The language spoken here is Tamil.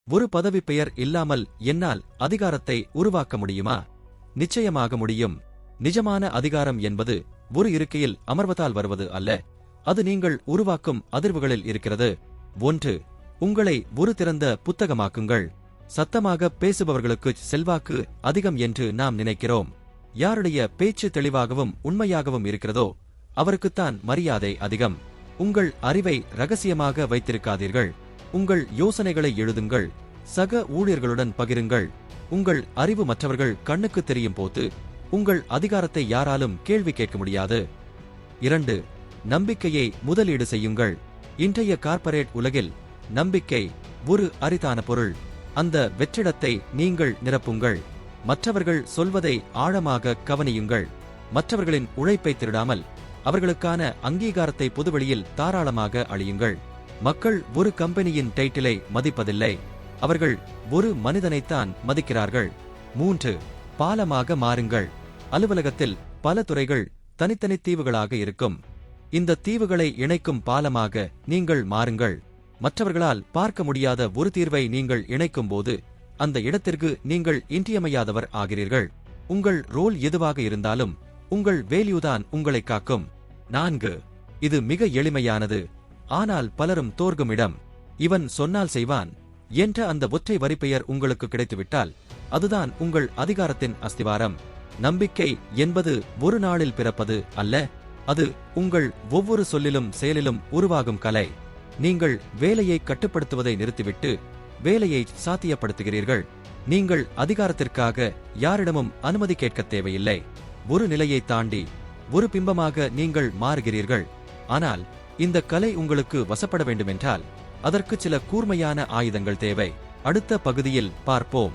ஒரு பதவி பெயர் இல்லாமல் என்னால் அதிகாரத்தை உருவாக்க முடியுமா? நிச்சயமாக முடியும். நிஜமான அதிகாரம் என்பது ஒரு இருக்கையில் அமர்வதால் வருவது அல்ல. அது நீங்கள் உருவாக்கும் அதிர்வுகளில் இருக்கிறது. 1. உங்களை ஒரு திறந்த புத்தகமாக்குங்கள். சத்தமாக பேசுபவர்களுக்கு செல்வாக்கு அதிகம் என்று நாம் நினைக்கிறோம். யாருடைய பேச்சு தெளிவாகவும் உண்மையாகவும் இருக்கிறதோ அவருக்குத்தான் மரியாதை அதிகம். உங்கள் அறிவை ரகசியமாக வைத்திருக்காதீர்கள். உங்கள் யோசனைகளை எழுதுங்கள். சக ஊழியர்களுடன் பகிருங்கள். உங்கள் அறிவு மற்றவர்கள் கண்ணுக்கு தெரியும் போது உங்கள் அதிகாரத்தை யாராலும் கேள்வி கேட்க முடியாது. 2. நம்பிக்கையை முதலீடு செய்யுங்கள். இன்றைய கார்ப்பரேட் உலகில் நம்பிக்கை ஒரு அரிதான பொருள். அந்த வெற்றிடத்தை நீங்கள் நிரப்புங்கள். மற்றவர்கள் சொல்வதை ஆழமாக கவனியுங்கள். மற்றவர்களின் உழைப்பை திருடாமல் அவர்களுக்கான அங்கீகாரத்தை பொதுவெளியில் தாராளமாக அழியுங்கள். மக்கள் ஒரு கம்பெனியின் டைட்டிலை மதிப்பதில்லை, அவர்கள் ஒரு மனிதனைத்தான் மதிக்கிறார்கள். 3. பாலமாக மாறுங்கள். அலுவலகத்தில் பல துறைகள் தனித்தனி தீவுகளாக இருக்கும். இந்த தீவுகளை இணைக்கும் பாலமாக நீங்கள் மாறுங்கள். மற்றவர்களால் பார்க்க முடியாத ஒரு தீர்வை நீங்கள் இணைக்கும் போது அந்த இடத்திற்கு நீங்கள் இன்றியமையாதவர் ஆகிறீர்கள். உங்கள் ரோல் எதுவாக இருந்தாலும் உங்கள் வேல்யூதான் உங்களை காக்கும். 4. இது மிக எளிமையானது, ஆனால் பலரும் தோற்கும் இடம். இவன் சொன்னால் செய்வான் என்ற அந்த ஒற்றை வரிப்பெயர் உங்களுக்கு கிடைத்துவிட்டால் அதுதான் உங்கள் அதிகாரத்தின் அஸ்திவாரம். நம்பிக்கை என்பது ஒரு நாளில் பிறப்பது அல்ல, அது உங்கள் ஒவ்வொரு சொல்லிலும் செயலிலும் உருவாகும் கலை. நீங்கள் வேலையை கட்டுப்படுத்துவதை நிறுத்திவிட்டு வேலையை சாத்தியப்படுத்துகிறீர்கள். நீங்கள் அதிகாரத்திற்காக யாரிடமும் அனுமதி கேட்க தேவையில்லை. ஒரு நிலையை தாண்டி ஒரு பிம்பமாக நீங்கள் மாறுகிறீர்கள். ஆனால் இந்த கலை உங்களுக்கு வசப்பட வேண்டுமென்றால் அதற்கு சில கூர்மையான ஆயுதங்கள் தேவை. அடுத்த பகுதியில் பார்ப்போம்.